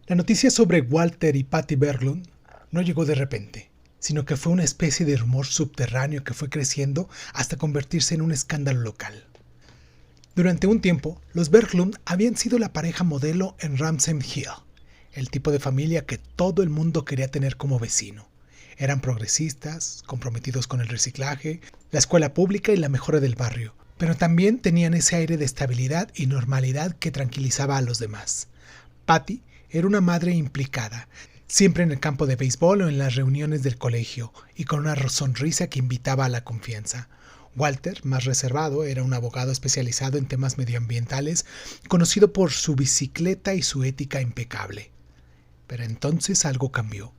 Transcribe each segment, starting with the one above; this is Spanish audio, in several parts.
La noticia sobre Walter y Patty Berglund no llegó de repente, sino que fue una especie de rumor subterráneo que fue creciendo hasta convertirse en un escándalo local. Durante un tiempo, los Berglund habían sido la pareja modelo en Ramsden Hill, el tipo de familia que todo el mundo quería tener como vecino. Eran progresistas, comprometidos con el reciclaje, la escuela pública y la mejora del barrio, pero también tenían ese aire de estabilidad y normalidad que tranquilizaba a los demás. Patty era una madre implicada, siempre en el campo de béisbol o en las reuniones del colegio, y con una sonrisa que invitaba a la confianza. Walter, más reservado, era un abogado especializado en temas medioambientales, conocido por su bicicleta y su ética impecable. Pero entonces algo cambió.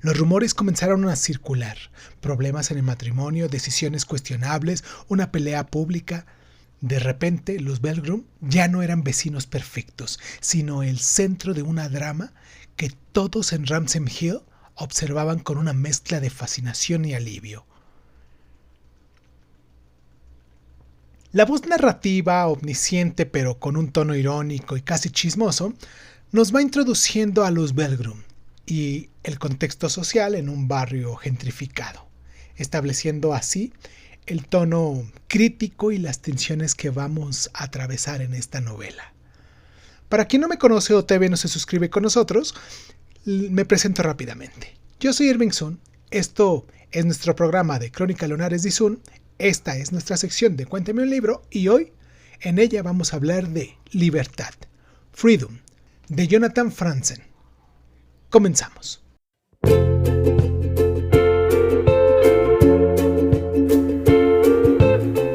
Los rumores comenzaron a circular, problemas en el matrimonio, decisiones cuestionables, una pelea pública. De repente, los Berglund ya no eran vecinos perfectos, sino el centro de una drama que todos en Ramsden Hill observaban con una mezcla de fascinación y alivio. La voz narrativa, omnisciente pero con un tono irónico y casi chismoso, nos va introduciendo a los Berglund y el contexto social en un barrio gentrificado, estableciendo así el tono crítico y las tensiones que vamos a atravesar en esta novela. Para quien no me conoce o todavía no se suscribe con nosotros, me presento rápidamente. Yo soy Irving Sun, esto es nuestro programa de Crónica Lunares de Sun, esta es nuestra sección de Cuéntame un libro y hoy en ella vamos a hablar de Libertad, Freedom, de Jonathan Franzen. Comenzamos.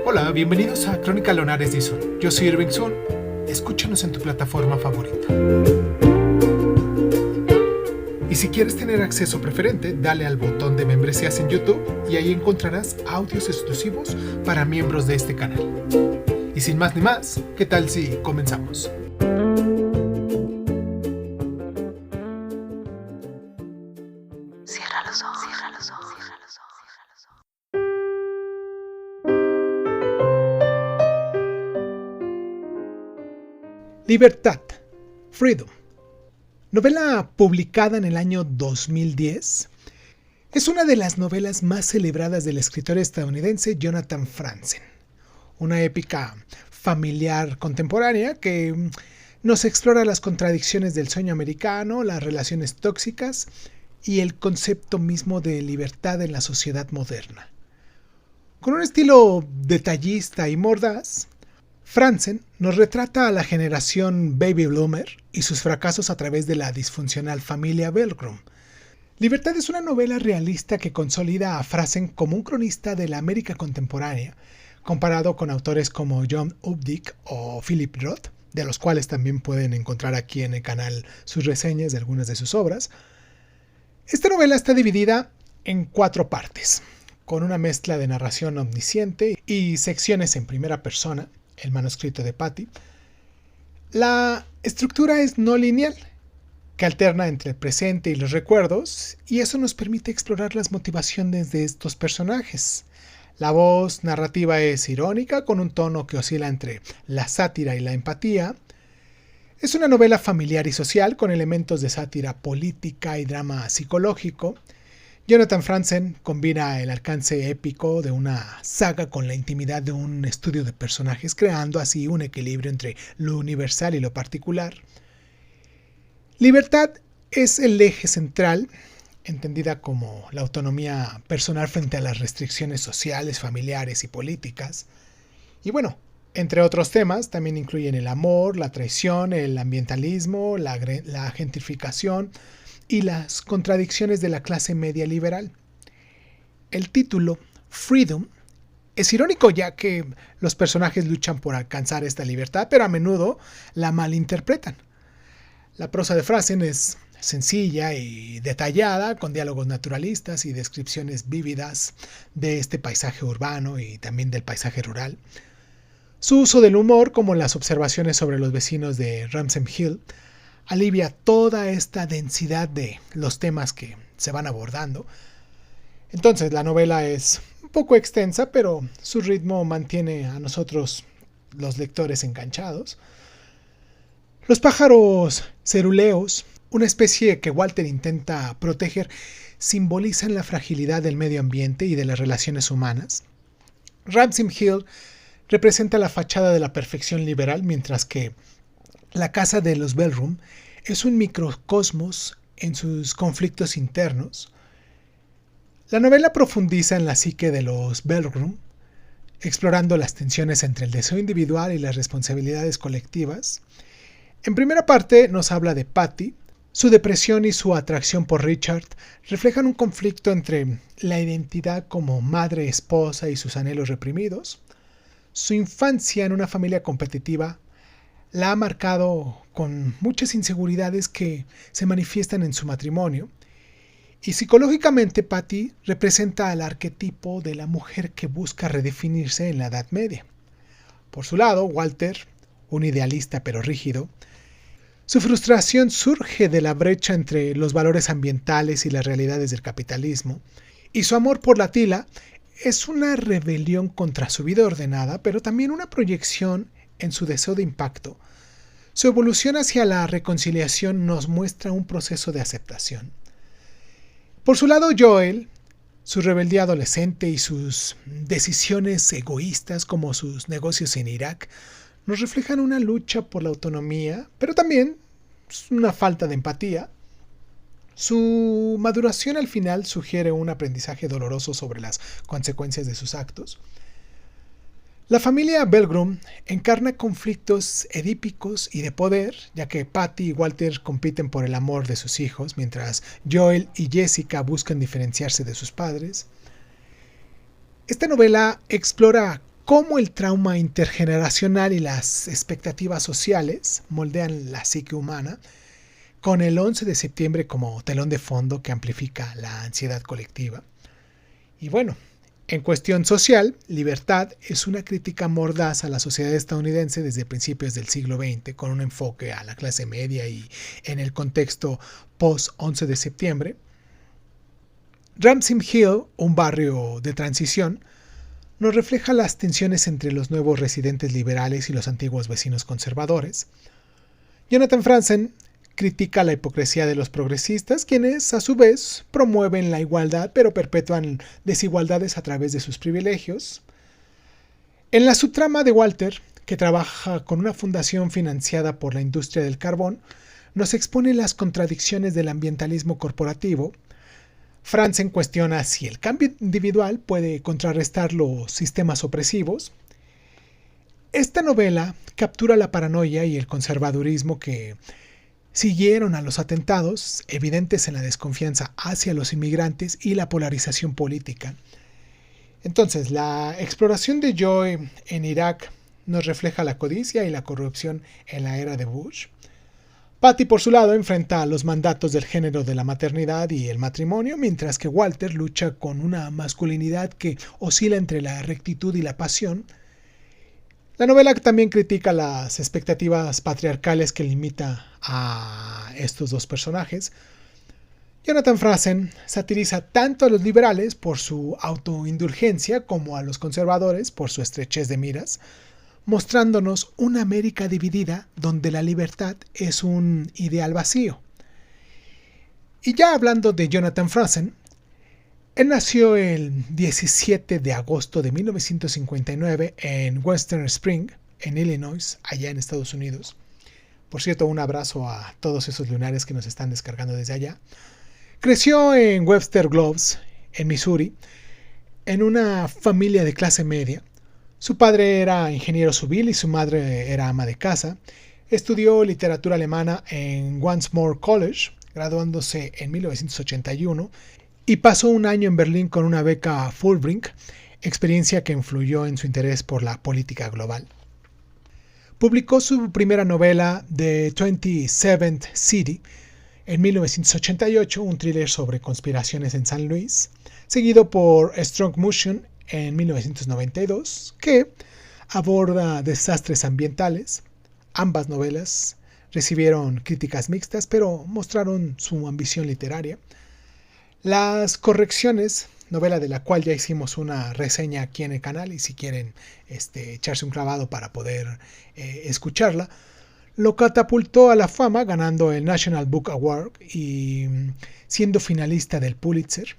Hola, bienvenidos a Crónica Lunares de Sun. Yo soy Irving Sun. Escúchanos en tu plataforma favorita. Y si quieres tener acceso preferente, dale al botón de membresías en YouTube y ahí encontrarás audios exclusivos para miembros de este canal. Y sin más ni más, ¿qué tal si comenzamos? Cierra los ojos, cierra los ojos, cierra los ojos, cierra los ojos. Libertad, Freedom. Novela publicada en el año 2010, es una de las novelas más celebradas del escritor estadounidense Jonathan Franzen. Una épica familiar contemporánea que nos explora las contradicciones del sueño americano, las relaciones tóxicas y el concepto mismo de libertad en la sociedad moderna. Con un estilo detallista y mordaz, Franzen nos retrata a la generación Baby Bloomer y sus fracasos a través de la disfuncional familia Berglund. Libertad es una novela realista que consolida a Franzen como un cronista de la América contemporánea, comparado con autores como John Updike o Philip Roth, de los cuales también pueden encontrar aquí en el canal sus reseñas de algunas de sus obras. Esta novela está dividida en 4 partes, con una mezcla de narración omnisciente y secciones en primera persona, el manuscrito de Patty. La estructura es no lineal, que alterna entre el presente y los recuerdos, y eso nos permite explorar las motivaciones de estos personajes. La voz narrativa es irónica, con un tono que oscila entre la sátira y la empatía. Es una novela familiar y social, con elementos de sátira política y drama psicológico. Jonathan Franzen combina el alcance épico de una saga con la intimidad de un estudio de personajes, creando así un equilibrio entre lo universal y lo particular. Libertad es el eje central, entendida como la autonomía personal frente a las restricciones sociales, familiares y políticas. Y bueno, entre otros temas, también incluyen el amor, la traición, el ambientalismo, la gentrificación y las contradicciones de la clase media liberal. El título, Freedom, es irónico ya que los personajes luchan por alcanzar esta libertad, pero a menudo la malinterpretan. La prosa de Franzen es sencilla y detallada, con diálogos naturalistas y descripciones vívidas de este paisaje urbano y también del paisaje rural. Su uso del humor, como las observaciones sobre los vecinos de Ramsden Hill, alivia toda esta densidad de los temas que se van abordando. Entonces la novela es un poco extensa, pero su ritmo mantiene a nosotros, los lectores, enganchados. Los pájaros ceruleos una especie que Walter intenta proteger, simbolizan la fragilidad del medio ambiente y de las relaciones humanas. Ransom Hill representa la fachada de la perfección liberal, mientras que la casa de los Bellroom es un microcosmos en sus conflictos internos. La novela profundiza en la psique de los Bellroom, explorando las tensiones entre el deseo individual y las responsabilidades colectivas. En primera parte nos habla de Patty. Su depresión y su atracción por Richard reflejan un conflicto entre la identidad como madre, esposa y sus anhelos reprimidos. Su infancia en una familia competitiva la ha marcado con muchas inseguridades que se manifiestan en su matrimonio. Y psicológicamente, Patty representa al arquetipo de la mujer que busca redefinirse en la Edad Media. Por su lado, Walter, un idealista pero rígido, su frustración surge de la brecha entre los valores ambientales y las realidades del capitalismo, y su amor por la tila es una rebelión contra su vida ordenada, pero también una proyección en su deseo de impacto. Su evolución hacia la reconciliación nos muestra un proceso de aceptación. Por su lado, Joel, su rebeldía adolescente y sus decisiones egoístas como sus negocios en Irak, nos reflejan una lucha por la autonomía, pero también una falta de empatía. Su maduración al final sugiere un aprendizaje doloroso sobre las consecuencias de sus actos. La familia Bellroom encarna conflictos edípicos y de poder, ya que Patty y Walter compiten por el amor de sus hijos, mientras Joel y Jessica buscan diferenciarse de sus padres. Esta novela explora cómo el trauma intergeneracional y las expectativas sociales moldean la psique humana, con el 11 de septiembre como telón de fondo que amplifica la ansiedad colectiva. Y bueno, en cuestión social, Libertad es una crítica mordaz a la sociedad estadounidense desde principios del siglo XX, con un enfoque a la clase media y en el contexto post-11 de septiembre. Ransom Hill, un barrio de transición, nos refleja las tensiones entre los nuevos residentes liberales y los antiguos vecinos conservadores. Jonathan Franzen critica la hipocresía de los progresistas, quienes a su vez promueven la igualdad pero perpetúan desigualdades a través de sus privilegios. En la subtrama de Walter, que trabaja con una fundación financiada por la industria del carbón, nos expone las contradicciones del ambientalismo corporativo. Franzen cuestiona si el cambio individual puede contrarrestar los sistemas opresivos. Esta novela captura la paranoia y el conservadurismo que siguieron a los atentados, evidentes en la desconfianza hacia los inmigrantes y la polarización política. Entonces, la exploración de Joe en Irak nos refleja la codicia y la corrupción en la era de Bush. Patty, por su lado, enfrenta los mandatos del género de la maternidad y el matrimonio, mientras que Walter lucha con una masculinidad que oscila entre la rectitud y la pasión. La novela también critica las expectativas patriarcales que limita a estos dos personajes. Jonathan Franzen satiriza tanto a los liberales por su autoindulgencia como a los conservadores por su estrechez de miras, mostrándonos una América dividida donde la libertad es un ideal vacío. Y ya hablando de Jonathan Franzen, él nació el 17 de agosto de 1959 en Western Spring, en Illinois, allá en Estados Unidos. Por cierto, un abrazo a todos esos lunares que nos están descargando desde allá. Creció en Webster Groves, en Missouri, en una familia de clase media. Su padre era ingeniero civil y su madre era ama de casa. Estudió literatura alemana en Wansmore College, graduándose en 1981, y pasó un año en Berlín con una beca Fulbright, experiencia que influyó en su interés por la política global. Publicó su primera novela, The 27th City, en 1988, un thriller sobre conspiraciones en San Luis, seguido por Strong Motion en 1992, que aborda desastres ambientales. Ambas novelas recibieron críticas mixtas, pero mostraron su ambición literaria. Las Correcciones, novela de la cual ya hicimos una reseña aquí en el canal, y si quieren echarse un clavado para poder escucharla, lo catapultó a la fama ganando el National Book Award y siendo finalista del Pulitzer.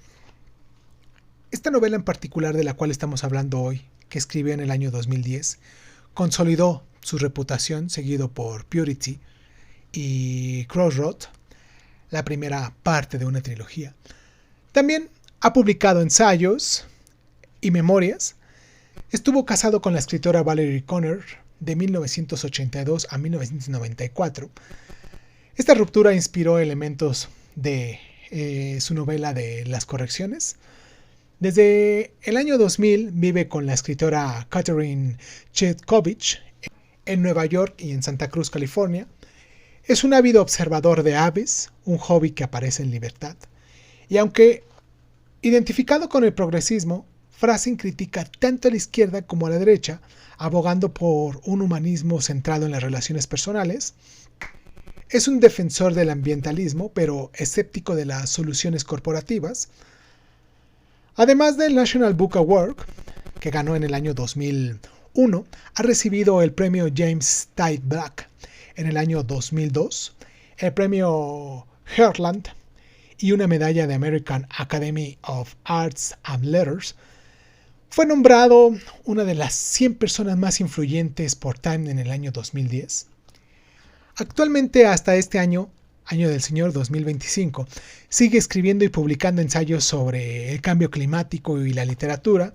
Esta novela en particular de la cual estamos hablando hoy, que escribió en el año 2010, consolidó su reputación seguido por Purity y Crossroads, la primera parte de una trilogía. También ha publicado ensayos y memorias. Estuvo casado con la escritora Valerie Connor de 1982 a 1994. Esta ruptura inspiró elementos de su novela de Las Correcciones. Desde el año 2000 vive con la escritora Catherine Chetkovich en Nueva York y en Santa Cruz, California. Es un ávido observador de aves, un hobby que aparece en Libertad. Y aunque identificado con el progresismo, Franzen critica tanto a la izquierda como a la derecha, abogando por un humanismo centrado en las relaciones personales. Es un defensor del ambientalismo, pero escéptico de las soluciones corporativas. Además del National Book Award, que ganó en el año 2001, ha recibido el premio James Tite Black en el año 2002, el premio Heartland y una medalla de American Academy of Arts and Letters. Fue nombrado una de las 100 personas más influyentes por Time en el año 2010. Actualmente, hasta este año del Señor 2025, sigue escribiendo y publicando ensayos sobre el cambio climático y la literatura.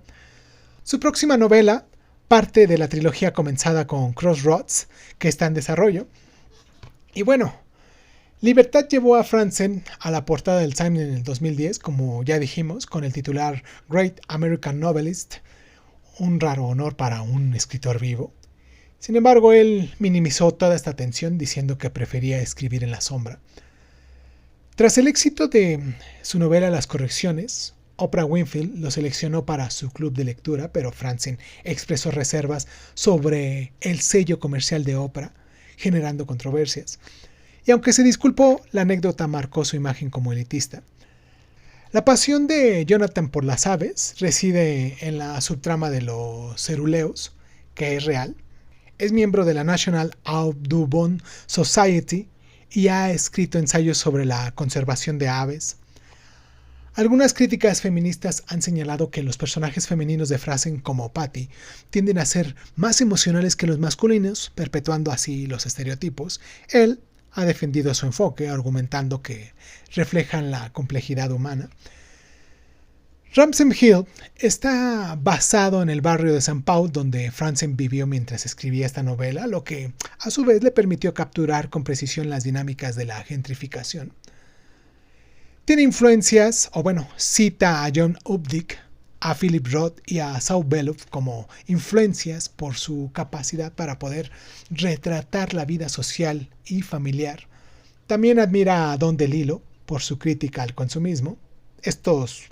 Su próxima novela, parte de la trilogía comenzada con Crossroads, que está en desarrollo. Y bueno, Libertad llevó a Franzen a la portada del Time en el 2010, como ya dijimos, con el titular Great American Novelist, un raro honor para un escritor vivo. Sin embargo, él minimizó toda esta atención diciendo que prefería escribir en la sombra. Tras el éxito de su novela Las Correcciones, Oprah Winfrey lo seleccionó para su club de lectura, pero Franzen expresó reservas sobre el sello comercial de Oprah, generando controversias. Y aunque se disculpó, la anécdota marcó su imagen como elitista. La pasión de Jonathan por las aves reside en la subtrama de los ceruleos, que es real. Es miembro de la National Audubon Society y ha escrito ensayos sobre la conservación de aves. Algunas críticas feministas han señalado que los personajes femeninos de Franzen, como Patty, tienden a ser más emocionales que los masculinos, perpetuando así los estereotipos. Él ha defendido su enfoque, argumentando que reflejan la complejidad humana. Ramsden Hill está basado en el barrio de St. Paul, donde Franzen vivió mientras escribía esta novela, lo que a su vez le permitió capturar con precisión las dinámicas de la gentrificación. Tiene influencias, cita a John Updike, a Philip Roth y a Saul Bellow como influencias por su capacidad para poder retratar la vida social y familiar. También admira a Don DeLillo por su crítica al consumismo. Estos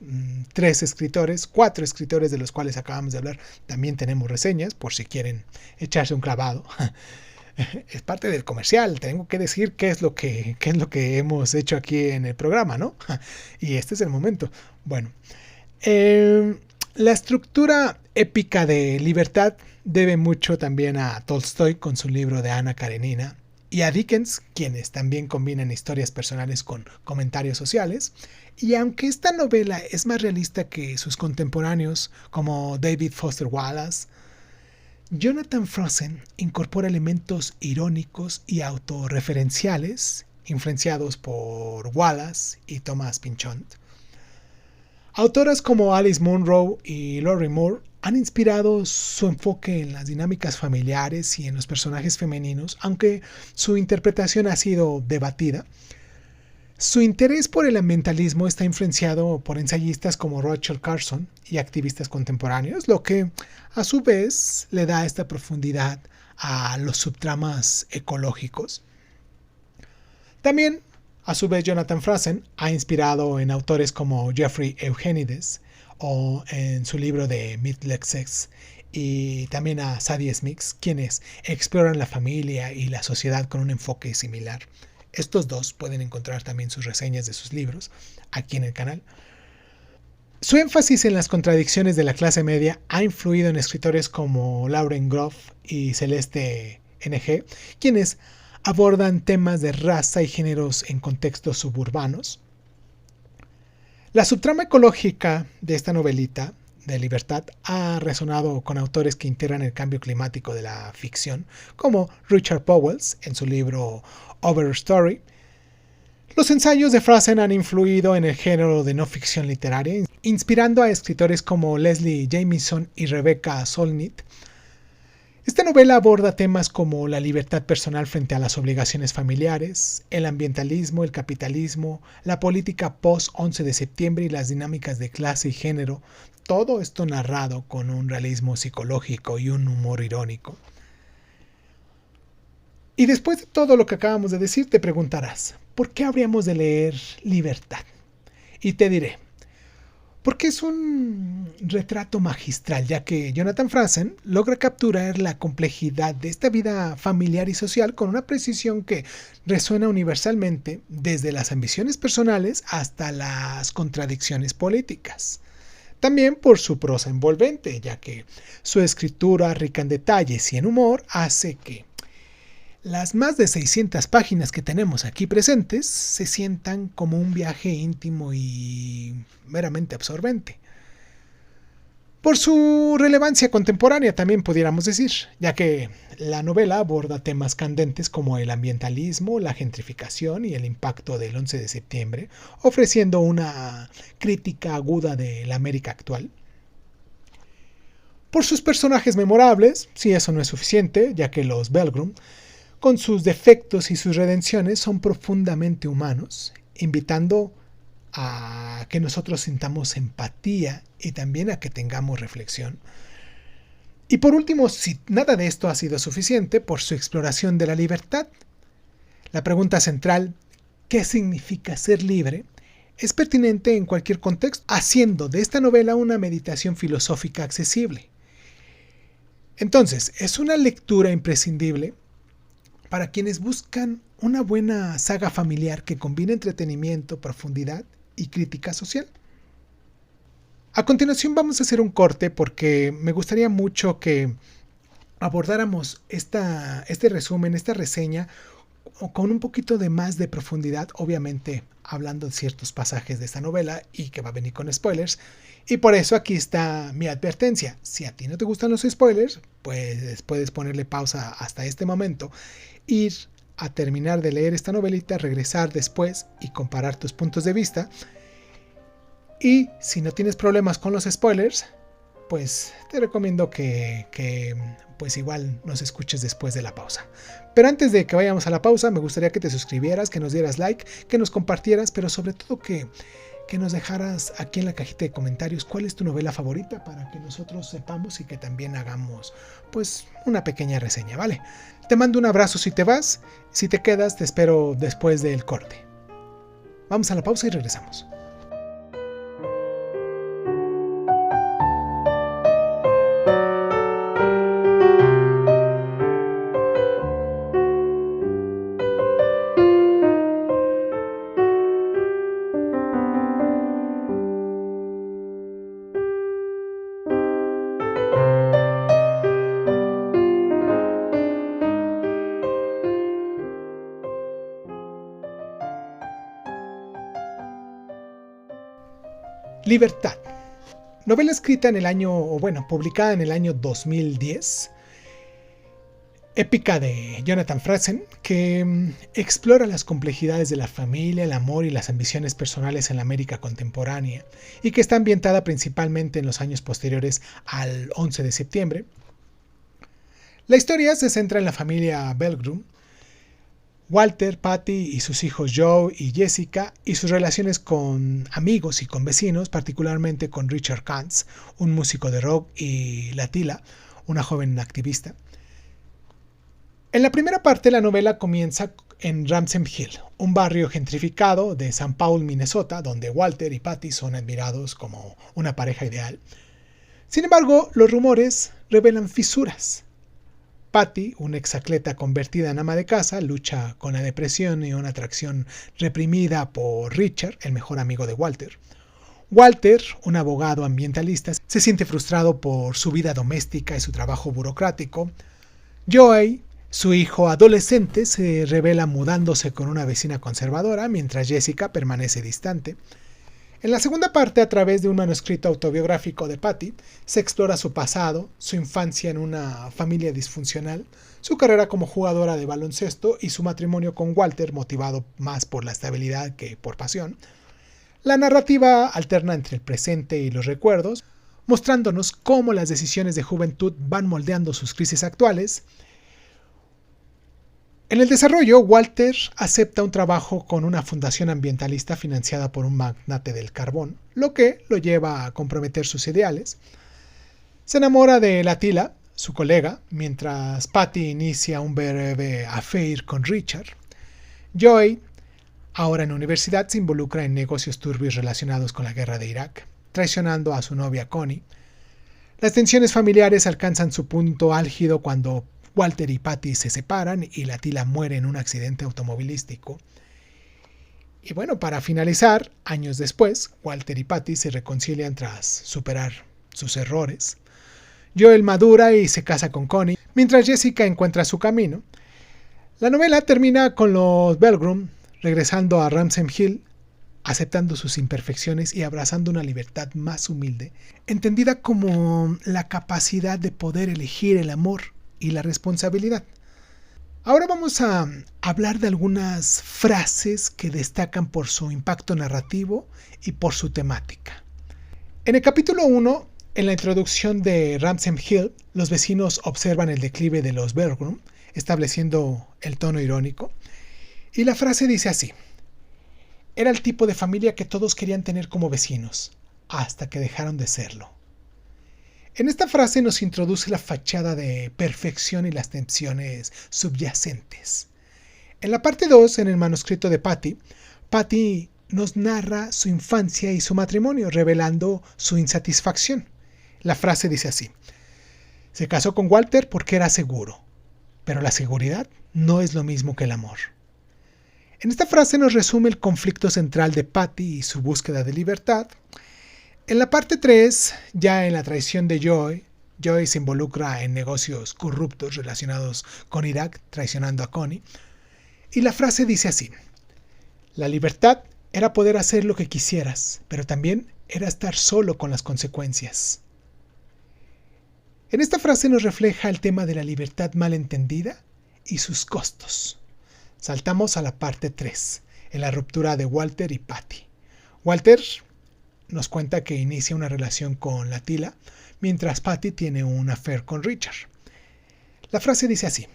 4 escritores de los cuales acabamos de hablar, también tenemos reseñas por si quieren echarse un clavado. Es parte del comercial, tengo que decir qué es lo que hemos hecho aquí en el programa, ¿no? Y este es el momento. Bueno, la estructura épica de Libertad debe mucho también a Tolstoy con su libro de Ana Karenina y a Dickens, quienes también combinan historias personales con comentarios sociales. Y aunque esta novela es más realista que sus contemporáneos como David Foster Wallace, Jonathan Franzen incorpora elementos irónicos y autorreferenciales influenciados por Wallace y Thomas Pynchon. Autoras como Alice Munro y Lori Moore han inspirado su enfoque en las dinámicas familiares y en los personajes femeninos, aunque su interpretación ha sido debatida. Su interés por el ambientalismo está influenciado por ensayistas como Rachel Carson y activistas contemporáneos, lo que a su vez le da esta profundidad a los subtramas ecológicos. También, a su vez, Jonathan Franzen ha inspirado en autores como Jeffrey Eugenides o en su libro de Myth-Lex y también a Sadie Smith, quienes exploran la familia y la sociedad con un enfoque similar. Estos dos pueden encontrar también sus reseñas de sus libros aquí en el canal. Su énfasis en las contradicciones de la clase media ha influido en escritores como Lauren Groff y Celeste Ng, quienes abordan temas de raza y géneros en contextos suburbanos. La subtrama ecológica de esta novelita de Libertad ha resonado con autores que integran el cambio climático de la ficción, como Richard Powers en su libro Overstory. Los ensayos de Frazen han influido en el género de no ficción literaria, inspirando a escritores como Leslie Jamison y Rebecca Solnit. Esta novela aborda temas como la libertad personal frente a las obligaciones familiares, el ambientalismo, el capitalismo, la política post-11 de septiembre y las dinámicas de clase y género, todo esto narrado con un realismo psicológico y un humor irónico. Y después de todo lo que acabamos de decir, te preguntarás, ¿por qué habríamos de leer Libertad? Y te diré, porque es un retrato magistral, ya que Jonathan Franzen logra capturar la complejidad de esta vida familiar y social con una precisión que resuena universalmente desde las ambiciones personales hasta las contradicciones políticas. También por su prosa envolvente, ya que su escritura rica en detalles y en humor hace que las más de 600 páginas que tenemos aquí presentes se sientan como un viaje íntimo y meramente absorbente. Por su relevancia contemporánea también pudiéramos decir, ya que la novela aborda temas candentes como el ambientalismo, la gentrificación y el impacto del 11 de septiembre, ofreciendo una crítica aguda de la América actual. Por sus personajes memorables, si eso no es suficiente, ya que los Belgrum, con sus defectos y sus redenciones, son profundamente humanos, invitando a que nosotros sintamos empatía y también a que tengamos reflexión. Y por último, si nada de esto ha sido suficiente, por su exploración de la libertad. La pregunta central, ¿qué significa ser libre?, es pertinente en cualquier contexto, haciendo de esta novela una meditación filosófica accesible. Entonces, es una lectura imprescindible para quienes buscan una buena saga familiar que combine entretenimiento, profundidad y crítica social. A continuación vamos a hacer un corte porque me gustaría mucho que abordáramos este resumen, esta reseña con un poquito de más de profundidad, obviamente hablando de ciertos pasajes de esta novela y que va a venir con spoilers. Y por eso aquí está mi advertencia. Si a ti no te gustan los spoilers, pues puedes ponerle pausa hasta este momento, ir a terminar de leer esta novelita, regresar después y comparar tus puntos de vista. Y si no tienes problemas con los spoilers, pues te recomiendo que pues igual nos escuches después de la pausa. Pero antes de que vayamos a la pausa, me gustaría que te suscribieras, que nos dieras like, que nos compartieras, pero sobre todo que nos dejaras aquí en la cajita de comentarios cuál es tu novela favorita para que nosotros sepamos y que también hagamos pues una pequeña reseña, ¿vale? Te mando un abrazo si te vas, si te quedas te espero después del corte. Vamos a la pausa y regresamos. Libertad. Novela escrita en el año, o bueno, publicada en el año 2010. Épica de Jonathan Franzen, que explora las complejidades de la familia, el amor y las ambiciones personales en la América contemporánea, y que está ambientada principalmente en los años posteriores al 11 de septiembre. La historia se centra en la familia Belgrum, Walter, Patty y sus hijos Joe y Jessica, y sus relaciones con amigos y con vecinos, particularmente con Richard Kantz, un músico de rock, y Latila, una joven activista. En la primera parte la novela comienza en Ramsey Hill, un barrio gentrificado de St. Paul, Minnesota, donde Walter y Patty son admirados como una pareja ideal. Sin embargo, los rumores revelan fisuras. Patty, una exacleta convertida en ama de casa, lucha con la depresión y una atracción reprimida por Richard, el mejor amigo de Walter. Walter, un abogado ambientalista, se siente frustrado por su vida doméstica y su trabajo burocrático. Joey Su hijo adolescente se revela mudándose con una vecina conservadora, mientras Jessica permanece distante. En la segunda parte, a través de un manuscrito autobiográfico de Patty, se explora su pasado, su infancia en una familia disfuncional, su carrera como jugadora de baloncesto y su matrimonio con Walter, motivado más por la estabilidad que por pasión. La narrativa alterna entre el presente y los recuerdos, mostrándonos cómo las decisiones de juventud van moldeando sus crisis actuales. En el desarrollo, Walter acepta un trabajo con una fundación ambientalista financiada por un magnate del carbón, lo que lo lleva a comprometer sus ideales. Se enamora de Latila, su colega, mientras Patty inicia un breve affair con Richard. Joey, ahora en universidad, se involucra en negocios turbios relacionados con la guerra de Irak, traicionando a su novia Connie. Las tensiones familiares alcanzan su punto álgido cuando Walter y Patty se separan y Latila muere en un accidente automovilístico. Y bueno, para finalizar, años después, Walter y Patty se reconcilian tras superar sus errores. Joel madura y se casa con Connie, mientras Jessica encuentra su camino. La novela termina con los Belgrum regresando a Ramsay Hill, aceptando sus imperfecciones y abrazando una libertad más humilde, entendida como la capacidad de poder elegir el amor y la responsabilidad. Ahora vamos a hablar de algunas frases que destacan por su impacto narrativo y por su temática. En el capítulo 1, en la introducción de Ramsay Hill, los vecinos observan el declive de los Belgrum, estableciendo el tono irónico, y la frase dice así: era el tipo de familia que todos querían tener como vecinos, hasta que dejaron de serlo. En esta frase nos introduce la fachada de perfección y las tensiones subyacentes. En la parte 2, en el manuscrito de Patty, Patty nos narra su infancia y su matrimonio, revelando su insatisfacción. La frase dice así: se casó con Walter porque era seguro, pero la seguridad no es lo mismo que el amor. En esta frase nos resume el conflicto central de Patty y su búsqueda de libertad. En la parte 3, ya en la traición de Joey se involucra en negocios corruptos relacionados con Irak, traicionando a Connie. Y la frase dice así: la libertad era poder hacer lo que quisieras, pero también era estar solo con las consecuencias. En esta frase nos refleja el tema de la libertad mal entendida y sus costos. Saltamos a la parte 3, en la ruptura de Walter y Patty. Walter nos cuenta que inicia una relación con Latila, mientras Patty tiene un affair con Richard. La frase dice así: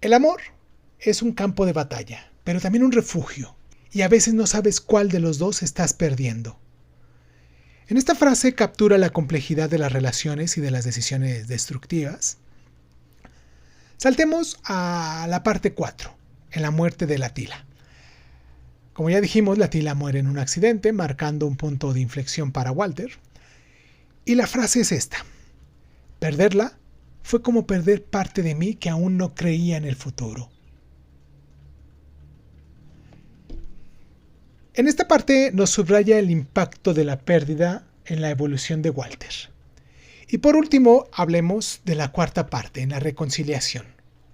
el amor es un campo de batalla, pero también un refugio, y a veces no sabes cuál de los dos estás perdiendo. En esta frase captura la complejidad de las relaciones y de las decisiones destructivas. Saltemos a la parte 4, en la muerte de Latila. Como ya dijimos, Latila muere en un accidente, marcando un punto de inflexión para Walter. Y la frase es esta: perderla fue como perder parte de mí que aún no creía en el futuro. En esta parte nos subraya el impacto de la pérdida en la evolución de Walter. Y por último, hablemos de la cuarta parte, en la reconciliación.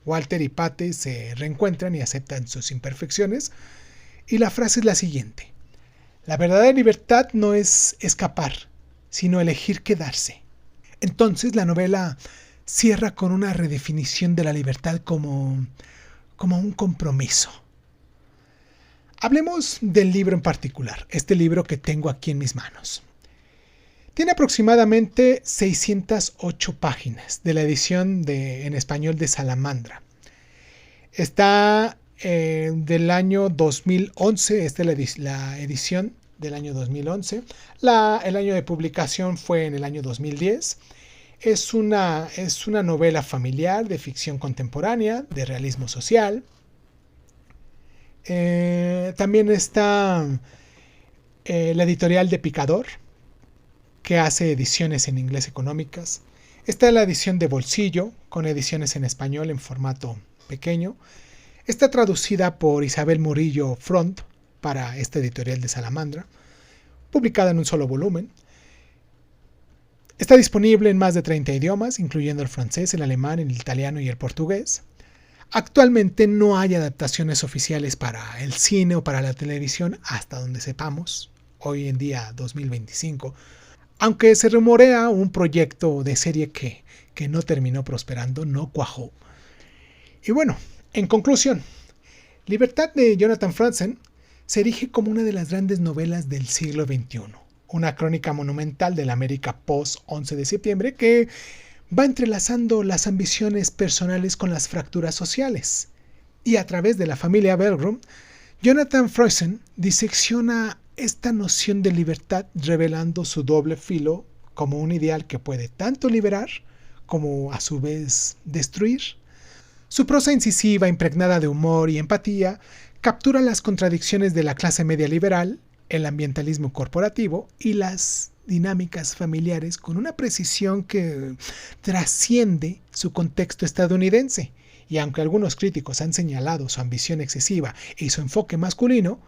Walter y Patty se reencuentran y aceptan sus imperfecciones. Y la frase es la siguiente: la verdadera libertad no es escapar, sino elegir quedarse. Entonces la novela cierra con una redefinición de la libertad como un compromiso. Hablemos del libro en particular, este libro que tengo aquí en mis manos. Tiene aproximadamente 608 páginas de la edición en español de Salamandra. Está del año 2011, esta es la edición del año 2011. El año de publicación fue en el año 2010. Es una novela familiar de ficción contemporánea, de realismo social. También está la editorial de Picador, que hace ediciones en inglés económicas. Está la edición de bolsillo, con ediciones en español en formato pequeño. Está traducida por Isabel Murillo Front para esta editorial de Salamandra, publicada en un solo volumen. Está disponible en más de 30 idiomas, incluyendo el francés, el alemán, el italiano y el portugués. Actualmente no hay adaptaciones oficiales para el cine o para la televisión, hasta donde sepamos, hoy en día 2025, aunque se rumorea un proyecto de serie que no terminó prosperando, no cuajó. Y bueno, en conclusión, Libertad de Jonathan Franzen se erige como una de las grandes novelas del siglo XXI, una crónica monumental de la América post-11 de septiembre que va entrelazando las ambiciones personales con las fracturas sociales. Y a través de la familia Bellgrum, Jonathan Franzen disecciona esta noción de libertad revelando su doble filo como un ideal que puede tanto liberar como a su vez destruir. Su prosa incisiva, impregnada de humor y empatía, captura las contradicciones de la clase media liberal, el ambientalismo corporativo y las dinámicas familiares con una precisión que trasciende su contexto estadounidense. Y aunque algunos críticos han señalado su ambición excesiva y su enfoque masculino,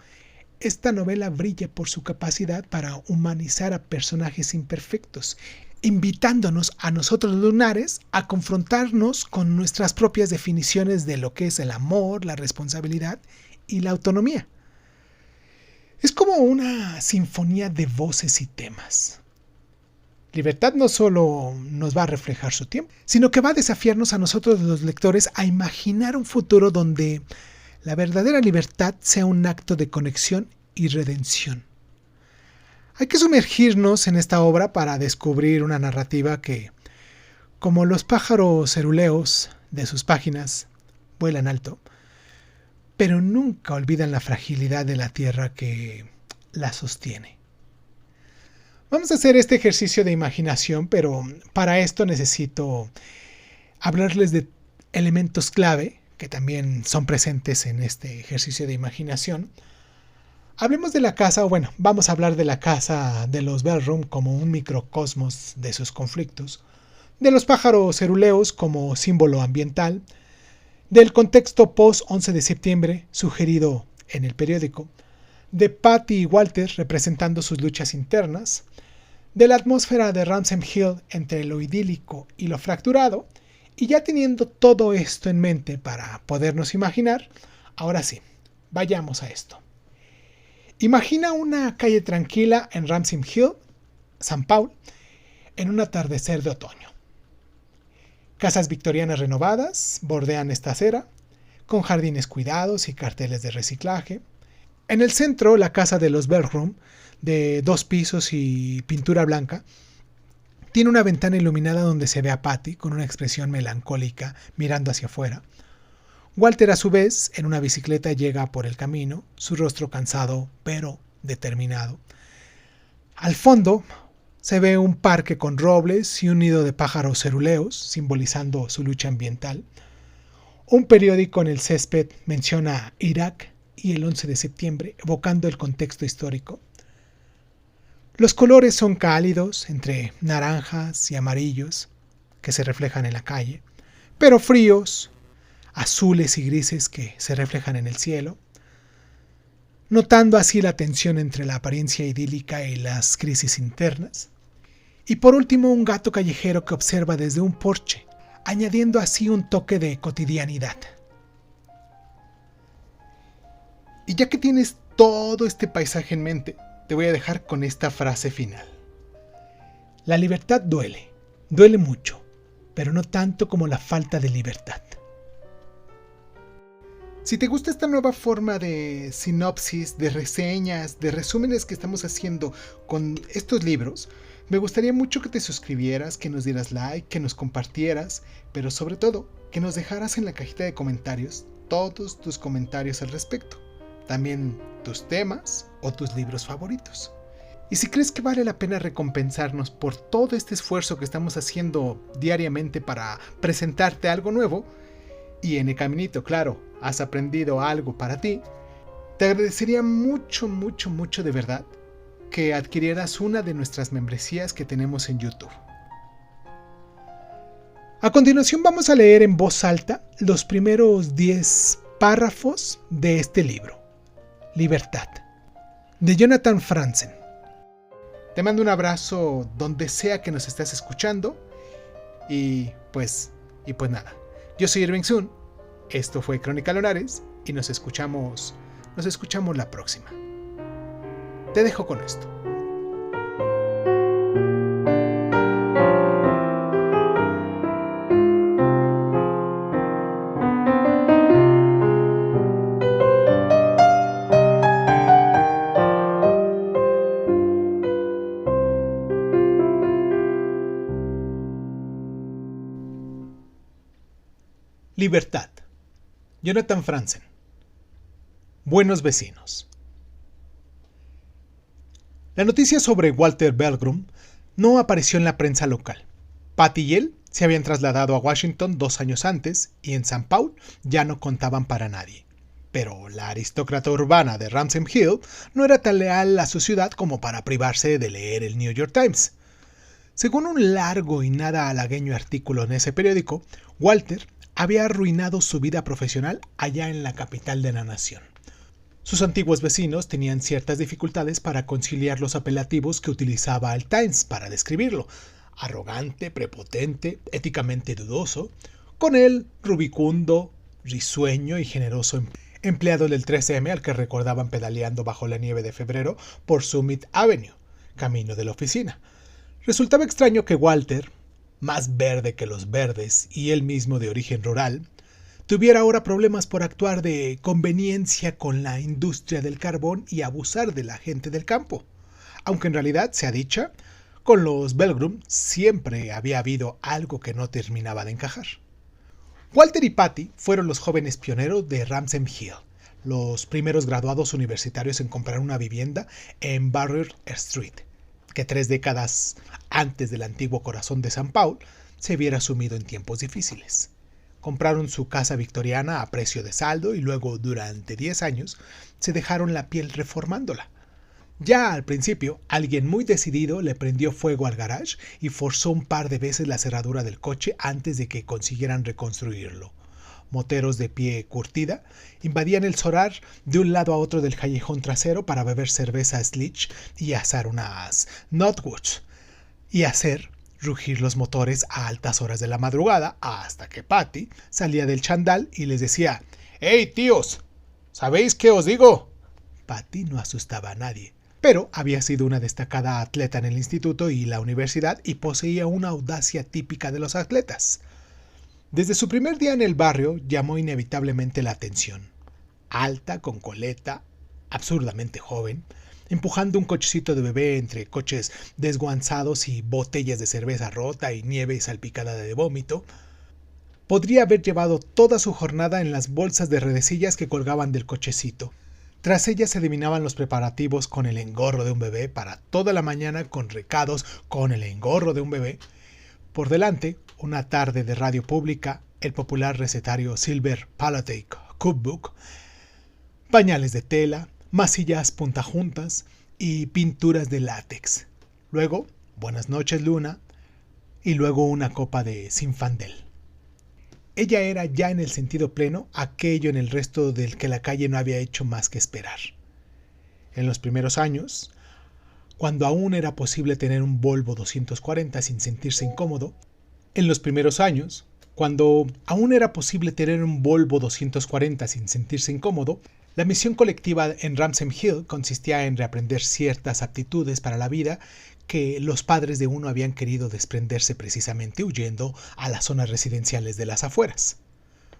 esta novela brilla por su capacidad para humanizar a personajes imperfectos, invitándonos a nosotros los lunares a confrontarnos con nuestras propias definiciones de lo que es el amor, la responsabilidad y la autonomía. Es como una sinfonía de voces y temas. Libertad no solo nos va a reflejar su tiempo, sino que va a desafiarnos a nosotros los lectores a imaginar un futuro donde la verdadera libertad sea un acto de conexión y redención. Hay que sumergirnos en esta obra para descubrir una narrativa que, como los pájaros ceruleos de sus páginas, vuelan alto, pero nunca olvidan la fragilidad de la tierra que la sostiene. Vamos a hacer este ejercicio de imaginación, pero para esto necesito hablarles de elementos clave que también son presentes en este ejercicio de imaginación. Hablemos de la casa, vamos a hablar de la casa de los Bellgrum como un microcosmos de sus conflictos, de los pájaros ceruleos como símbolo ambiental, del contexto post-11 de septiembre sugerido en el periódico, de Patty y Walter representando sus luchas internas, de la atmósfera de Ransom Hill entre lo idílico y lo fracturado, y ya teniendo todo esto en mente para podernos imaginar, ahora sí, vayamos a esto. Imagina una calle tranquila en Ransom Hill, San Paul, en un atardecer de otoño. Casas victorianas renovadas bordean esta acera, con jardines cuidados y carteles de reciclaje. En el centro, la casa de los Bellgrum, de 2 pisos y pintura blanca, tiene una ventana iluminada donde se ve a Patty con una expresión melancólica mirando hacia afuera. Walter, a su vez, en una bicicleta llega por el camino, su rostro cansado pero determinado. Al fondo se ve un parque con robles y un nido de pájaros ceruleos, simbolizando su lucha ambiental. Un periódico en el césped menciona Irak y el 11 de septiembre, evocando el contexto histórico. Los colores son cálidos, entre naranjas y amarillos, que se reflejan en la calle, pero fríos, azules y grises que se reflejan en el cielo, notando así la tensión entre la apariencia idílica y las crisis internas. Y por último, un gato callejero que observa desde un porche, añadiendo así un toque de cotidianidad. Y ya que tienes todo este paisaje en mente, te voy a dejar con esta frase final. La libertad duele, duele mucho, pero no tanto como la falta de libertad. Si te gusta esta nueva forma de sinopsis, de reseñas, de resúmenes que estamos haciendo con estos libros, me gustaría mucho que te suscribieras, que nos dieras like, que nos compartieras, pero sobre todo, que nos dejaras en la cajita de comentarios todos tus comentarios al respecto. También tus temas o tus libros favoritos. Y si crees que vale la pena recompensarnos por todo este esfuerzo que estamos haciendo diariamente para presentarte algo nuevo, y en el caminito, claro, has aprendido algo para ti, te agradecería mucho de verdad que adquirieras una de nuestras membresías que tenemos en YouTube. A continuación vamos a leer en voz alta los primeros 10 párrafos de este libro, Libertad, de Jonathan Franzen. Te mando un abrazo donde sea que nos estés escuchando. Y pues nada. Yo soy Irving Sun. Esto fue Crónica Lunares y nos escuchamos la próxima. Te dejo con esto. Libertad. Jonathan Franzen. Buenos vecinos. La noticia sobre Walter Belgrum no apareció en la prensa local. Patty y él se habían trasladado a Washington 2 años antes y en St. Paul ya no contaban para nadie. Pero la aristócrata urbana de Ramsey Hill no era tan leal a su ciudad como para privarse de leer el New York Times. Según un largo y nada halagueño artículo en ese periódico, Walter había arruinado su vida profesional allá en la capital de la nación. Sus antiguos vecinos tenían ciertas dificultades para conciliar los apelativos que utilizaba el Times para describirlo: arrogante, prepotente, éticamente dudoso, con él rubicundo, risueño y generoso empleado del 3M al que recordaban pedaleando bajo la nieve de febrero por Summit Avenue, camino de la oficina. Resultaba extraño que Walter, más verde que los verdes y él mismo de origen rural, tuviera ahora problemas por actuar de conveniencia con la industria del carbón y abusar de la gente del campo. Aunque en realidad, sea dicha, con los Belgrum siempre había habido algo que no terminaba de encajar. Walter y Patty fueron los jóvenes pioneros de Ramsey Hill, los primeros graduados universitarios en comprar una vivienda en Barrier Street, que 3 décadas antes del antiguo corazón de San Paul se viera sumido en tiempos difíciles. Compraron su casa victoriana a precio de saldo y luego, durante 10 años, se dejaron la piel reformándola. Ya al principio, alguien muy decidido le prendió fuego al garage y forzó un par de veces la cerradura del coche antes de que consiguieran reconstruirlo. Moteros de pie curtida invadían el solar de un lado a otro del callejón trasero para beber cerveza Slich y asar unas Nutwoods y hacer rugir los motores a altas horas de la madrugada, hasta que Patty salía del chandal y les decía: «¡Hey, tíos! ¿Sabéis qué os digo?». Patty no asustaba a nadie, pero había sido una destacada atleta en el instituto y la universidad y poseía una audacia típica de los atletas. Desde su primer día en el barrio llamó inevitablemente la atención. Alta, con coleta, absurdamente joven, empujando un cochecito de bebé entre coches desguanzados y botellas de cerveza rota y nieve salpicada de vómito, podría haber llevado toda su jornada en las bolsas de redecillas que colgaban del cochecito. Tras ella se eliminaban los preparativos con el engorro de un bebé para toda la mañana con recados con el engorro de un bebé. Por delante, una tarde de radio pública, el popular recetario Silver Palatake Cookbook, pañales de tela, masillas puntajuntas y pinturas de látex. Luego, Buenas noches, Luna, y luego una copa de Zinfandel. Ella era ya en el sentido pleno aquello en el resto del que la calle no había hecho más que esperar. En los primeros años, cuando aún era posible tener un Volvo 240 sin sentirse incómodo, la misión colectiva en Ramsey Hill consistía en reaprender ciertas aptitudes para la vida que los padres de uno habían querido desprenderse precisamente huyendo a las zonas residenciales de las afueras.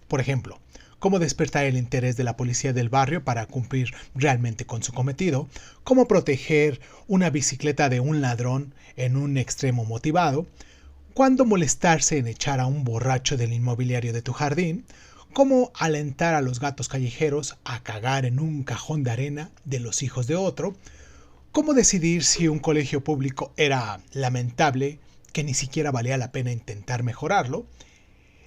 Por ejemplo, cómo despertar el interés de la policía del barrio para cumplir realmente con su cometido, cómo proteger una bicicleta de un ladrón en un extremo motivado, cuándo molestarse en echar a un borracho del inmobiliario de tu jardín, cómo alentar a los gatos callejeros a cagar en un cajón de arena de los hijos de otro, cómo decidir si un colegio público era lamentable, que ni siquiera valía la pena intentar mejorarlo.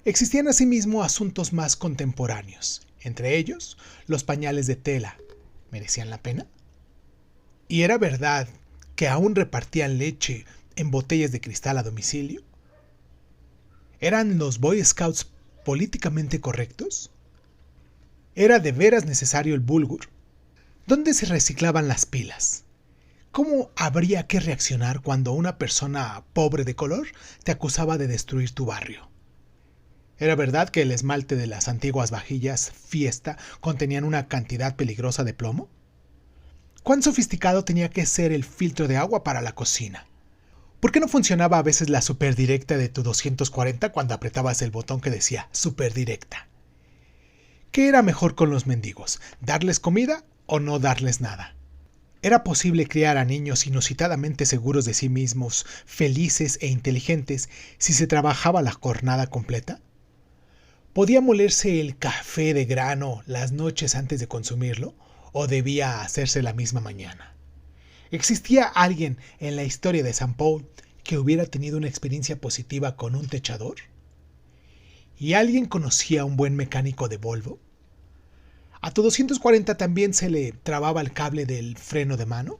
Existían asimismo asuntos más contemporáneos, entre ellos los pañales de tela. ¿Merecían la pena? ¿Y era verdad que aún repartían leche en botellas de cristal a domicilio? ¿Eran los Boy Scouts políticamente correctos? ¿Era de veras necesario el bulgur? ¿Dónde se reciclaban las pilas? ¿Cómo habría que reaccionar cuando una persona pobre de color te acusaba de destruir tu barrio? ¿Era verdad que el esmalte de las antiguas vajillas Fiesta contenían una cantidad peligrosa de plomo? ¿Cuán sofisticado tenía que ser el filtro de agua para la cocina? ¿Por qué no funcionaba a veces la superdirecta de tu 240 cuando apretabas el botón que decía superdirecta? ¿Qué era mejor con los mendigos? ¿Darles comida o no darles nada? ¿Era posible criar a niños inusitadamente seguros de sí mismos, felices e inteligentes si se trabajaba la jornada completa? ¿Podía molerse el café de grano las noches antes de consumirlo o debía hacerse la misma mañana? ¿Existía alguien en la historia de San Paul que hubiera tenido una experiencia positiva con un techador? ¿Y alguien conocía a un buen mecánico de Volvo? ¿A tu 240 también se le trababa el cable del freno de mano?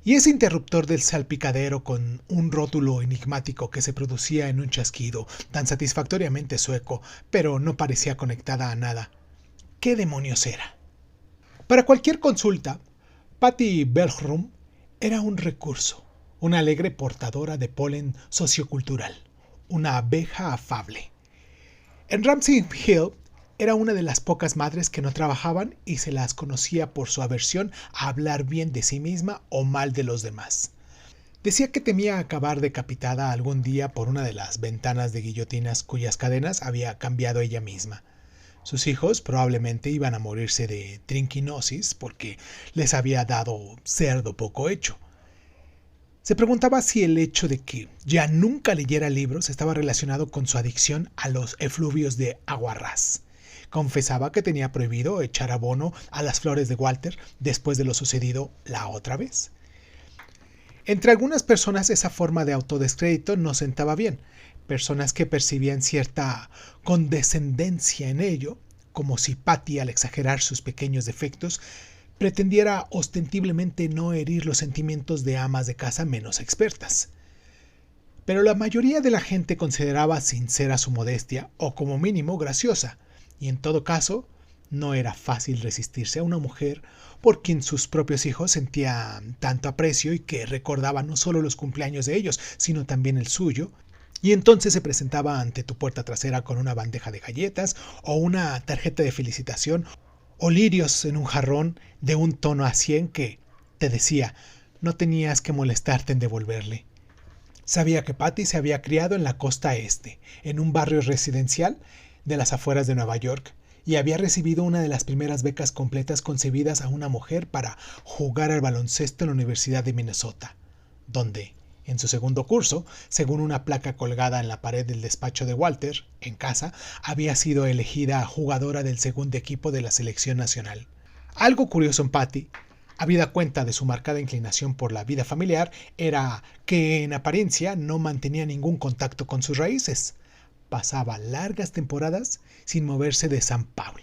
¿Y ese interruptor del salpicadero con un rótulo enigmático que se producía en un chasquido tan satisfactoriamente sueco, pero no parecía conectada a nada? ¿Qué demonios era? Para cualquier consulta, Patty Belgrum era un recurso, una alegre portadora de polen sociocultural, una abeja afable. En Ramsey Hill era una de las pocas madres que no trabajaban y se las conocía por su aversión a hablar bien de sí misma o mal de los demás. Decía que temía acabar decapitada algún día por una de las ventanas de guillotinas cuyas cadenas había cambiado ella misma. Sus hijos probablemente iban a morirse de triquinosis porque les había dado cerdo poco hecho. Se preguntaba si el hecho de que ya nunca leyera libros estaba relacionado con su adicción a los efluvios de aguarrás. Confesaba que tenía prohibido echar abono a las flores de Walter después de lo sucedido la otra vez. Entre algunas personas esa forma de autodescrédito no sentaba bien. Personas que percibían cierta condescendencia en ello, como si Patty, al exagerar sus pequeños defectos, pretendiera ostensiblemente no herir los sentimientos de amas de casa menos expertas. Pero la mayoría de la gente consideraba sincera su modestia, o como mínimo graciosa, y en todo caso, no era fácil resistirse a una mujer por quien sus propios hijos sentían tanto aprecio y que recordaba no solo los cumpleaños de ellos, sino también el suyo, y entonces se presentaba ante tu puerta trasera con una bandeja de galletas o una tarjeta de felicitación o lirios en un jarrón de un tono a 100 que, te decía, no tenías que molestarte en devolverle. Sabía que Patty se había criado en la costa este, en un barrio residencial de las afueras de Nueva York, y había recibido una de las primeras becas completas concebidas a una mujer para jugar al baloncesto en la Universidad de Minnesota, donde, en su segundo curso, según una placa colgada en la pared del despacho de Walter, en casa, había sido elegida jugadora del segundo equipo de la selección nacional. Algo curioso en Patty, habida cuenta de su marcada inclinación por la vida familiar, era que en apariencia no mantenía ningún contacto con sus raíces. Pasaba largas temporadas sin moverse de San Paul,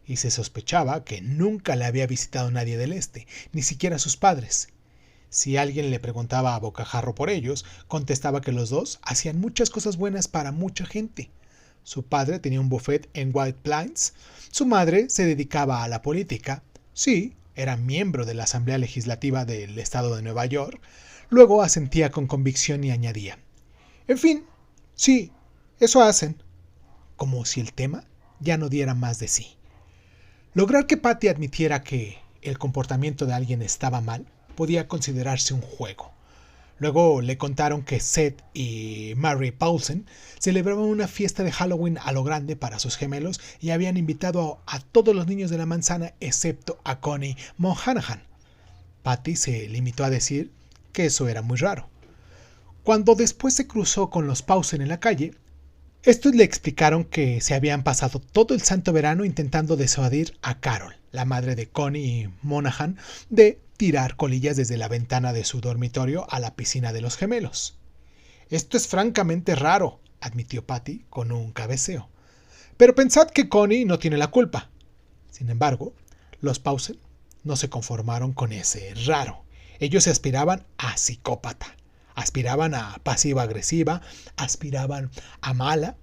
y se sospechaba que nunca le había visitado nadie del este, ni siquiera sus padres. Si alguien le preguntaba a bocajarro por ellos, contestaba que los dos hacían muchas cosas buenas para mucha gente. Su padre tenía un buffet en White Plains, su madre se dedicaba a la política, sí, era miembro de la Asamblea Legislativa del Estado de Nueva York, luego asentía con convicción y añadía: en fin, sí, eso hacen, como si el tema ya no diera más de sí. Lograr que Patty admitiera que el comportamiento de alguien estaba mal podía considerarse un juego. Luego le contaron que Seth y Mary Paulsen celebraban una fiesta de Halloween a lo grande para sus gemelos y habían invitado a todos los niños de la manzana excepto a Connie Monaghan. Patty se limitó a decir que eso era muy raro. Cuando después se cruzó con los Paulsen en la calle, estos le explicaron que se habían pasado todo el santo verano intentando disuadir a Carol, la madre de Connie Monaghan, de tirar colillas desde la ventana de su dormitorio a la piscina de los gemelos. Esto es francamente raro, admitió Patty con un cabeceo. Pero pensad que Connie no tiene la culpa. Sin embargo, los Paulsen no se conformaron con ese raro. Ellos se aspiraban a psicópata. Aspiraban a pasiva-agresiva, aspiraban a mala.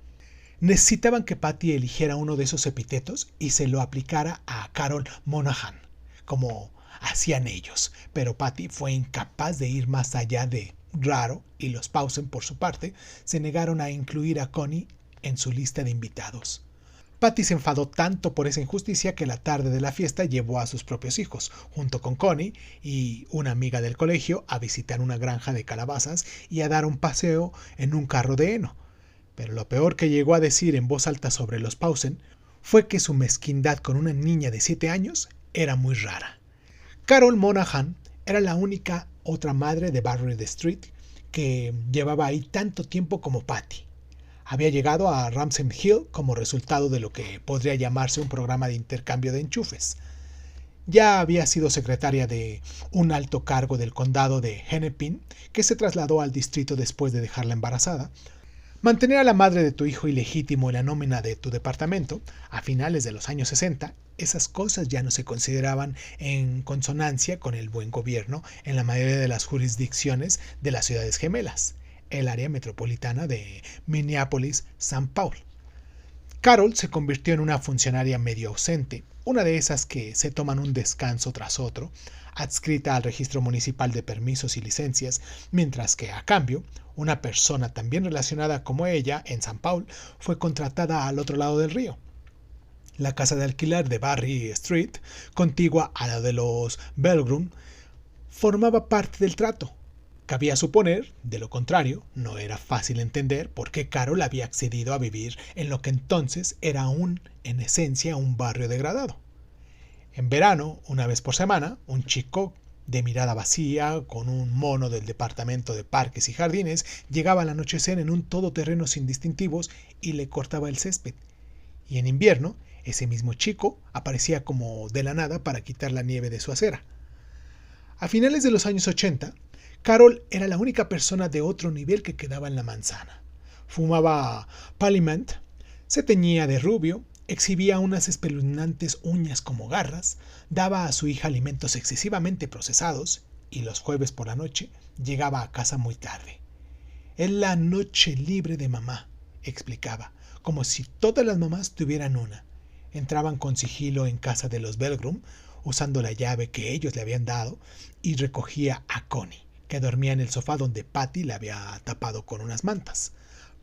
Necesitaban que Patty eligiera uno de esos epítetos y se lo aplicara a Carol Monaghan, como hacían ellos, pero Patty fue incapaz de ir más allá de raro y los Paulsen, por su parte, se negaron a incluir a Connie en su lista de invitados. Patty se enfadó tanto por esa injusticia que la tarde de la fiesta llevó a sus propios hijos, junto con Connie y una amiga del colegio, a visitar una granja de calabazas y a dar un paseo en un carro de heno. Pero lo peor que llegó a decir en voz alta sobre los Paulsen fue que su mezquindad con una niña de 7 años era muy rara. Carol Monahan era la única otra madre de Barry Street que llevaba ahí tanto tiempo como Patty. Había llegado a Ramsden Hill como resultado de lo que podría llamarse un programa de intercambio de enchufes. Ya había sido secretaria de un alto cargo del condado de Hennepin, que se trasladó al distrito después de dejarla embarazada. Mantener a la madre de tu hijo ilegítimo en la nómina de tu departamento, a finales de los años 60, esas cosas ya no se consideraban en consonancia con el buen gobierno en la mayoría de las jurisdicciones de las ciudades gemelas, el área metropolitana de Minneapolis-St. Paul. Carol se convirtió en una funcionaria medio ausente, una de esas que se toman un descanso tras otro, adscrita al registro municipal de permisos y licencias, mientras que, a cambio, una persona también relacionada como ella en St. Paul fue contratada al otro lado del río. La casa de alquiler de Barry Street, contigua a la de los Belgrum, formaba parte del trato. Cabía suponer, de lo contrario, no era fácil entender por qué Carol había accedido a vivir en lo que entonces era en esencia, un barrio degradado. En verano, una vez por semana, un chico de mirada vacía, con un mono del departamento de parques y jardines, llegaba al anochecer en un todoterreno sin distintivos y le cortaba el césped. Y en invierno, ese mismo chico aparecía como de la nada para quitar la nieve de su acera. A finales de los años 80, Carol era la única persona de otro nivel que quedaba en la manzana. Fumaba Parliament, se teñía de rubio, exhibía unas espeluznantes uñas como garras, daba a su hija alimentos excesivamente procesados y los jueves por la noche llegaba a casa muy tarde. Es la noche libre de mamá, explicaba, como si todas las mamás tuvieran una. Entraban con sigilo en casa de los Belgrum, usando la llave que ellos le habían dado, y recogía a Connie, que dormía en el sofá donde Patty la había tapado con unas mantas.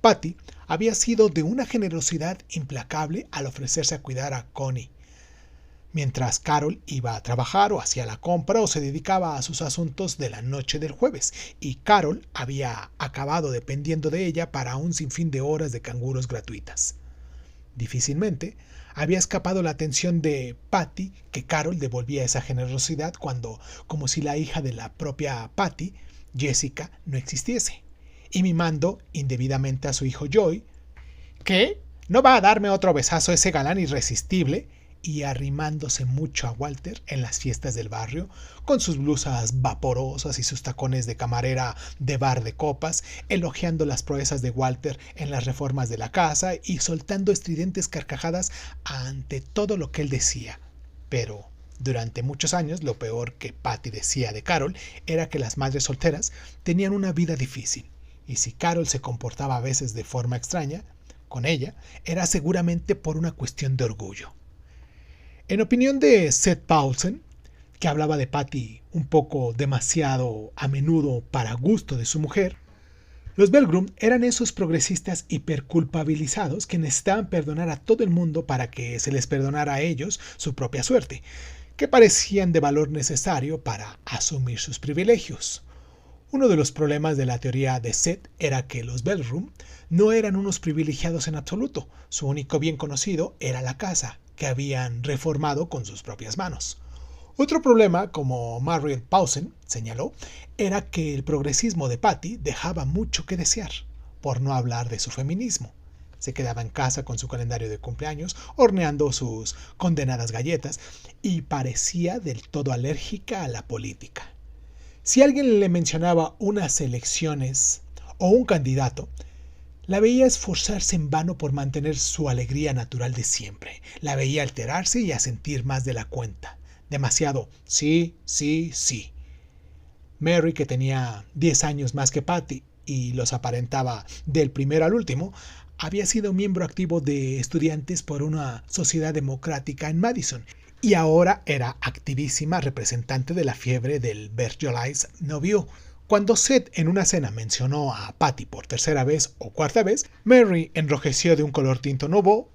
Patty había sido de una generosidad implacable al ofrecerse a cuidar a Connie, mientras Carol iba a trabajar o hacía la compra o se dedicaba a sus asuntos de la noche del jueves, y Carol había acabado dependiendo de ella para un sinfín de horas de canguros gratuitas. Difícilmente había escapado la atención de Patty que Carol devolvía esa generosidad cuando, como si la hija de la propia Patty, Jessica, no existiese, y mimando indebidamente a su hijo Joey. ¿Qué? ¿No va a darme otro besazo ese galán irresistible? Y arrimándose mucho a Walter en las fiestas del barrio, con sus blusas vaporosas y sus tacones de camarera de bar de copas, elogiando las proezas de Walter en las reformas de la casa y soltando estridentes carcajadas ante todo lo que él decía. Pero durante muchos años lo peor que Patty decía de Carol era que las madres solteras tenían una vida difícil, y si Carol se comportaba a veces de forma extraña con ella, era seguramente por una cuestión de orgullo. En opinión de Seth Paulsen, que hablaba de Patty un poco demasiado a menudo para gusto de su mujer, los Belgrum eran esos progresistas hiperculpabilizados que necesitaban perdonar a todo el mundo para que se les perdonara a ellos su propia suerte, que parecían de valor necesario para asumir sus privilegios. Uno de los problemas de la teoría de Seth era que los Belgrum no eran unos privilegiados en absoluto. Su único bien conocido era la casa, que habían reformado con sus propias manos. Otro problema, como Mariel Paulsen señaló, era que el progresismo de Patty dejaba mucho que desear, por no hablar de su feminismo. Se quedaba en casa con su calendario de cumpleaños, horneando sus condenadas galletas, y parecía del todo alérgica a la política. Si alguien le mencionaba unas elecciones o un candidato, la veía esforzarse en vano por mantener su alegría natural de siempre. La veía alterarse y asentir más de la cuenta. Demasiado sí, sí, sí. Mary, que tenía 10 años más que Patty y los aparentaba del primero al último, había sido miembro activo de estudiantes por una sociedad democrática en Madison y ahora era activísima representante de la fiebre del Berjolais Nouveau. Cuando Seth en una cena mencionó a Patty por tercera vez o cuarta vez, Mary enrojeció de un color tinto Nouveau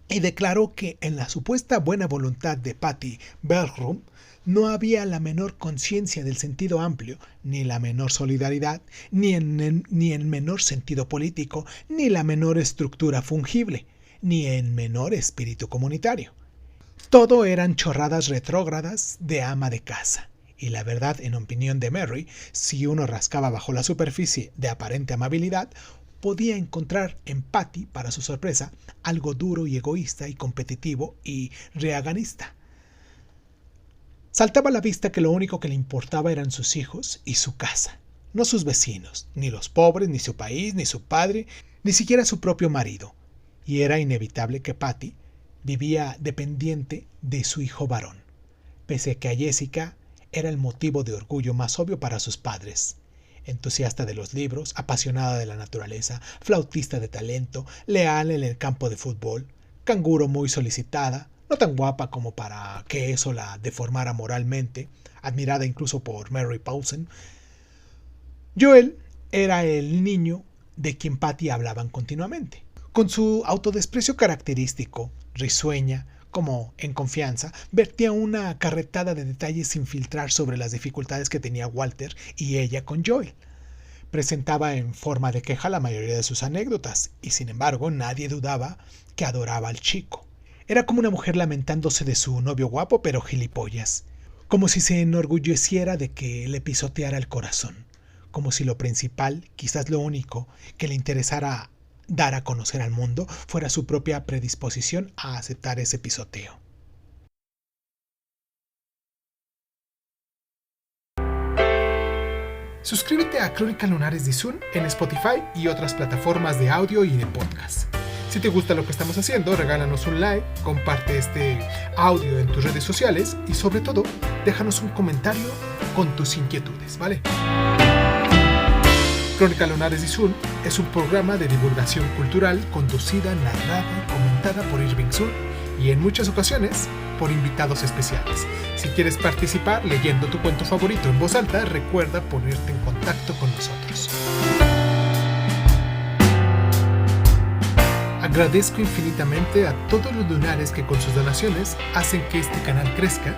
y declaró que en la supuesta buena voluntad de Patty Bergrum no había la menor conciencia del sentido amplio, ni la menor solidaridad, ni en menor sentido político, ni la menor estructura fungible, ni en menor espíritu comunitario. Todo eran chorradas retrógradas de ama de casa. Y la verdad, en opinión de Mary, si uno rascaba bajo la superficie de aparente amabilidad, podía encontrar en Patty, para su sorpresa, algo duro y egoísta y competitivo y reaganista. Saltaba a la vista que lo único que le importaba eran sus hijos y su casa, no sus vecinos, ni los pobres, ni su país, ni su padre, ni siquiera su propio marido. Y era inevitable que Patty vivía dependiente de su hijo varón, pese a que a Jessica era el motivo de orgullo más obvio para sus padres. Entusiasta de los libros, apasionada de la naturaleza, flautista de talento, leal en el campo de fútbol, canguro muy solicitada, no tan guapa como para que eso la deformara moralmente, admirada incluso por Mary Paulsen. Joel era el niño de quien Patty hablaban continuamente. Con su autodesprecio característico, risueña, como en confianza, vertía una carretada de detalles sin filtrar sobre las dificultades que tenía Walter y ella con Joel. Presentaba en forma de queja la mayoría de sus anécdotas, y sin embargo nadie dudaba que adoraba al chico. Era como una mujer lamentándose de su novio guapo pero gilipollas, como si se enorgulleciera de que le pisoteara el corazón, como si lo principal, quizás lo único, que le interesara dar a conocer al mundo fuera su propia predisposición a aceptar ese pisoteo. Suscríbete a Crónica Lunares de Zoom en Spotify y otras plataformas de audio y de podcast. Si te gusta lo que estamos haciendo, regálanos un like, comparte este audio en tus redes sociales y sobre todo, déjanos un comentario con tus inquietudes, ¿vale? Crónica Lunares de Zoom es un programa de divulgación cultural conducida, narrada y comentada por Irving Sun y en muchas ocasiones por invitados especiales. Si quieres participar leyendo tu cuento favorito en voz alta, recuerda ponerte en contacto con nosotros. Agradezco infinitamente a todos los lunares que con sus donaciones hacen que este canal crezca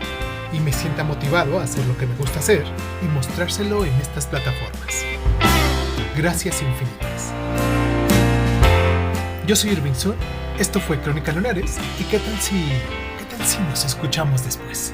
y me sienta motivado a hacer lo que me gusta hacer y mostrárselo en estas plataformas. Gracias infinitas. Yo soy Irving Sun, esto fue Crónica Lunares y ¿qué tal si nos escuchamos después?